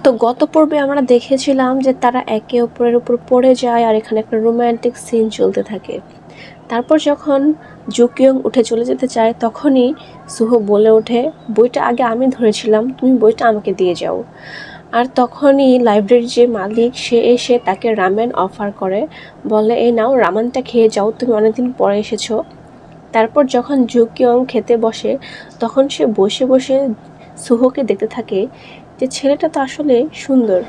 তো গত পর্বে আমরা দেখেছিলাম যে তারা একে অপরের উপর পড়ে যায় আর এখানে একটা রোমান্টিক সিন চলতে থাকে। তারপর যখন জুকিয়ং উঠে চলে যেতে চায় তখনই সুহো বলে ওঠে, বইটা আগে আমি ধরেছিলাম, তুমি বইটা আমাকে দিয়ে যাও। আর তখনই লাইব্রেরির যে মালিক সে এসে তাকে রামেন অফার করে, বলে এই নাও রামেনটা খেয়ে যাও, তুমি অনেকদিন পরে এসেছো। তারপর যখন জুকিয়ং খেতে বসে তখন সে বসে বসে সুহোকে দেখতে থাকে যে ছেলেটা তো আসলে সুন্দর।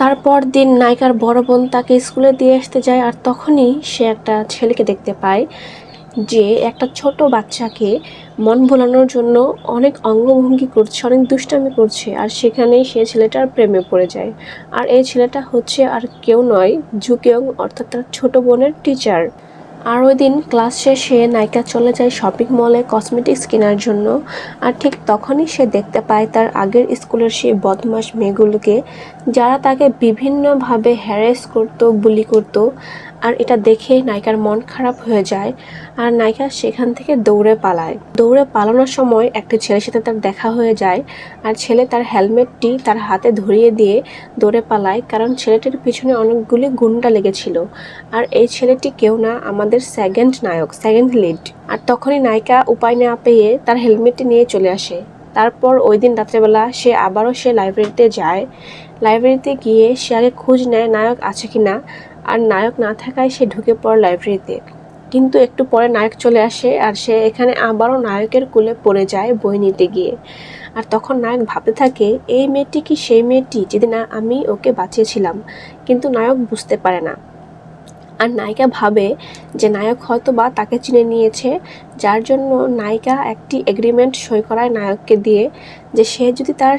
তারপর দিন নায়িকার বড় বোন তাকে স্কুলে দিয়ে আসতে যায় আর তখনই সে একটা ছেলেকে দেখতে পায় যে একটা ছোট বাচ্চাকে মন ভোলানোর জন্য অনেক অঙ্গভঙ্গি করছে, অনেক দুষ্টামি করছে, আর সেখানেই সে ছেলেটার প্রেমে পড়ে যায়। আর এই ছেলেটা হচ্ছে আর কেউ নয়, জুকিয়ং অর্থাৎ তার ছোট বোনের টিচার। আর ওই দিন ক্লাস শেষে নায়িকা চলে যায় শপিং মলে কসমেটিক্স কেনার জন্য। আর ঠিক তখনই সে দেখতে পায় তার আগের স্কুলের সেই বদমাশ মেয়েগুলোকে, যারা তাকে বিভিন্নভাবে হ্যারাস করতো, বুলি করতো। আর এটা দেখে নায়িকার মন খারাপ হয়ে যায় আর নায়িকা সেখান থেকে দৌড়ে পালায়। দৌড়ে পালানোর সময় একটা ছেলের সাথে তার দেখা হয়ে যায় আর ছেলে তার হেলমেটটি তার হাতে ধরিয়ে দিয়ে দৌড়ে পালায়, কারণ ছেলেটির পিছনে অনেকগুলি গুন্ডা লেগেছিল। আর এই ছেলেটি কেউ না, আমাদের সেকেন্ড নায়ক, সেকেন্ড লিড। আর তখনই নায়িকা উপায় না পেয়ে তার হেলমেটটি নিয়ে চলে আসে। তারপর ওই দিন রাত্রেবেলা সে লাইব্রেরিতে যায়। লাইব্রেরিতে গিয়ে সে আগে খোঁজ নেয় নায়ক আছে কিনা, আর নায়ক না থাকায় সে ঢুকে পড়ে লাইব্রেরিতে। কিন্তু একটু পরে নায়ক চলে আসে আর সে এখানে আবারও নায়কের কোলে পড়ে যায় বই নিতে গিয়ে। আর তখন নায়ক ভাবতে থাকে এই মেয়েটি কি সেই মেয়েটি যেদিন আমি ওকে বাঁচিয়েছিলাম, কিন্তু নায়ক বুঝতে পারে না। আর নায়িকা ভাবে যে নায়ক হয়তো বা তাকে চিনে নিয়েছে, যার জন্য নায়িকা একটি এগ্রিমেন্ট সই করায় নায়ককে দিয়ে যে সে যদি তার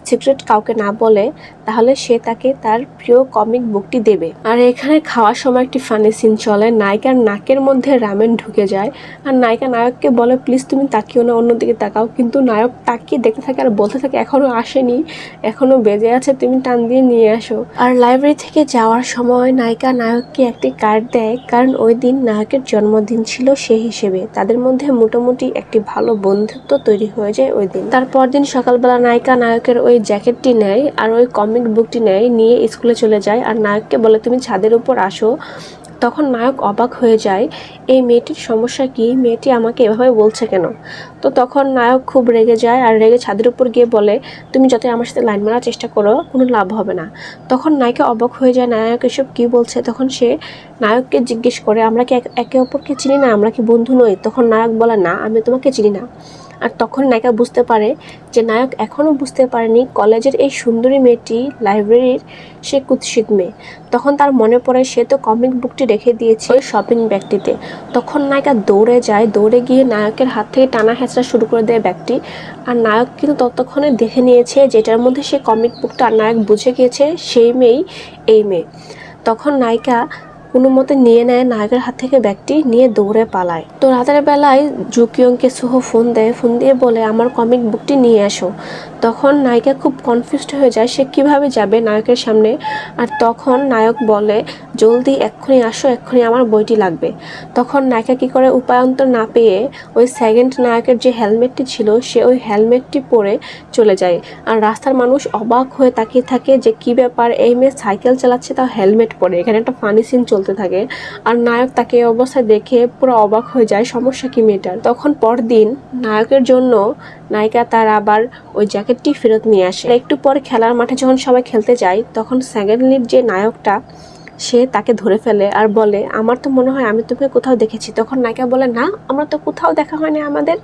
সিক্রেট কাউকে না বলে তাহলে সে তাকে তার প্রিয় কমিক বুকটি দেবে। আর এখানে খাওয়ার সময় একটি ফানি সিন চলে, নায়িকার নাকের মধ্যে রামেন ঢুকে যায় আর নায়িকা নায়ককে বলে প্লিজ তুমি তাকিও না, অন্যদিকে তাকাও। কিন্তু নায়ক তাকিয়ে দেখতে থাকে আর বলতে থাকে এখনো আসেনি, এখনো বেজে আছে, তুমি টান দিয়ে নিয়ে আসো। আর লাইব্রেরি থেকে যাওয়ার সময় নায়িকা নায়ককে একটি কার্ড দেয়, কারণ ওই দিন নায়কের জন্মদিন ছিল, সেই হিসেবে তাদের মধ্যে মোটামুটি একটি ভালো বন্ধুত্ব তৈরি হয়ে যায় ওই দিন। তারপর দিন সকালবেলা নায়িকা নায়কের ওই জ্যাকেটটি নেয় আর ওই কমিক বুকটি নেয়, নিয়ে স্কুলে চলে যায় আর নায়ককে বলে তুমি ছাদের উপর আসো। তখন নায়ক অবাক হয়ে যায়, এই মেয়েটির সমস্যা কি, মেয়েটি আমাকে এভাবে বলছে কেন। তো তখন নায়ক খুব রেগে যায় আর রেগে ছাদের উপর গিয়ে বলে তুমি যতই আমার সাথে লাইন মারার চেষ্টা করো কোনো লাভ হবে না। তখন নায়িকা অবাক হয়ে যায় নায়ক এসব কী বলছে। তখন সে নায়ককে জিজ্ঞেস করে আমরা কি একে অপরকে চিনি না, আমরা কি বন্ধু নই। তখন নায়ক বলে না, আমি তোমাকে চিনি না। আর তখন নায়িকা বুঝতে পারে যে নায়ক এখনও বুঝতে পারেনি কলেজের এই সুন্দরী মেয়েটি লাইব্রেরির সে কুৎসিত মেয়ে। তখন তার মনে পড়ে সে তো কমিক বুকটি রেখে দিয়েছে ওই শপিং ব্যাগটিতে। তখন নায়িকা দৌড়ে যায়, দৌড়ে গিয়ে নায়কের হাত থেকে টানা হেঁচড়া শুরু করে দেয় ব্যাগটি। আর নায়ক কিন্তু ততক্ষণে দেখে নিয়েছে যেটার মধ্যে সে কমিক বুকটা, আর নায়ক বুঝে গিয়েছে সেই মেয়েই এই মেয়ে। তখন নায়িকা কোনো মতে নিয়ে নেয় নায়কের হাত থেকে ব্যাগটি, নিয়ে দৌড়ে পালায়। তো রাতের বেলায় জুকিয়ংকে সুহো ফোন দেয়, ফোন দিয়ে বলে আমার কমিক বুকটি নিয়ে আসো। তখন নায়িকা খুব কনফিউজড হয়ে যায় সে কিভাবে যাবে নায়কের সামনে। আর তখন নায়ক বলে জলদি এক্ষুনি আসো, এক্ষুনি আমার বইটি লাগবে। তখন নায়িকা কী করে, উপায়ন্তর না পেয়ে ওই সেকেন্ড নায়কের যে হেলমেটটি ছিল সে ওই হেলমেটটি পরে চলে যায়। আর রাস্তার মানুষ অবাক হয়ে তাকিয়ে থাকে যে কি ব্যাপার, এই মেয়ে সাইকেল চালাচ্ছে তাও হেলমেট পরে। এখানে একটা ফানি সিন চলতে থাকে আর নায়ক তাকে এই অবস্থায় দেখে পুরো অবাক হয়ে যায়, সমস্যা কি মেয়েটার। তখন পরদিন নায়কের জন্য নায়িকা তার আবার ওই জ্যাকেটটি ফেরত নিয়ে আসে। একটু পরে খেলার মাঠে যখন সবাই খেলতে যায় তখন সেকেন্ড লিড যে নায়কটা সে তাকে ধরে ফেলে আর বলে আমার তো মনে হয় আমি তোকে কোথাও দেখেছি। তখন নায়িকা বলে না, আমরা তো কোথাও দেখা হয়নি আমাদের।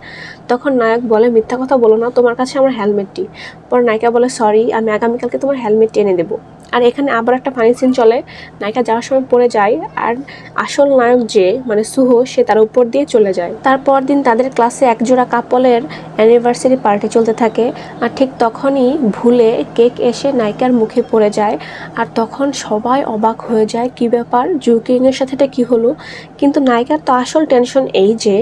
তখন নায়ক বলে মিথ্যা কথা বলো না, তোমার কাছে আমার হেলমেটটি। পর নায়িকা বলে সরি, আমি আগামীকালকে তোমার হেলমেটটি এনে দেবো। আর এখানে আবার একটা ফানি সিন চলে, নায়িকা যাওয়ার সময় পড়ে যায় আর আসল নায়ক যে মানে সুহো সে তার উপর দিয়ে চলে যায়। তারপর দিন তাদের ক্লাসে একজোড়া কাপলের অ্যানিভার্সারি পার্টি চলতে থাকে আর ঠিক তখনই ভুলে কেক এসে নায়িকার মুখে পড়ে যায়। আর তখন সবাই অবাক হয়ে যায় কি ব্যাপার, জুকিংয়ের সাথে এটা কী হলো। কিন্তু নায়িকার তো আসল টেনশন এই যে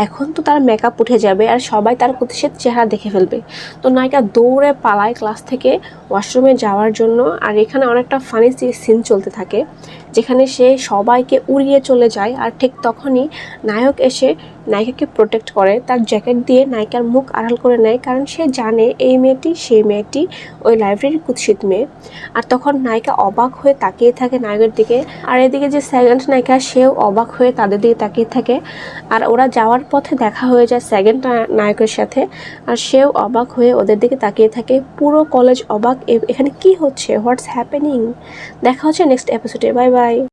এখন তো তার মেকআপ উঠে যাবে আর সবাই তার কুৎসিত চেহারা দেখে ফেলবে। তো নায়িকা দৌড়ে পালায় ক্লাস থেকে ওয়াশরুমে যাওয়ার জন্য। আর এখানে অনেকটা ফানি সিন চলতে থাকে যেখানে সে সবাইকে উড়িয়ে চলে যায়। আর ঠিক তখনই নায়ক এসে নায়িকাকে প্রোটেক্ট করে, তার জ্যাকেট দিয়ে নায়িকার মুখ আড়াল করে নেয়, কারণ সে জানে এই মেয়েটি সেই মেয়েটি, ওই লাইব্রেরির কুৎসিত মেয়ে। আর তখন নায়িকা অবাক হয়ে তাকিয়ে থাকে নায়কের দিকে, আর এদিকে যে সেকেন্ড নায়িকা সেও অবাক হয়ে তাদের দিকে তাকিয়ে থাকে। আর ওরা যাওয়ার পথে দেখা হয়ে যায় সেকেন্ড নায়কের সাথে, আর সেও অবাক হয়ে ওদের দিকে তাকিয়ে থাকে। পুরো কলেজ অবাক, এখানে কি হচ্ছে, হোয়াটস হ্যাপেনিং। দেখা হচ্ছে নেক্সট এপিসোডে। Bye bye.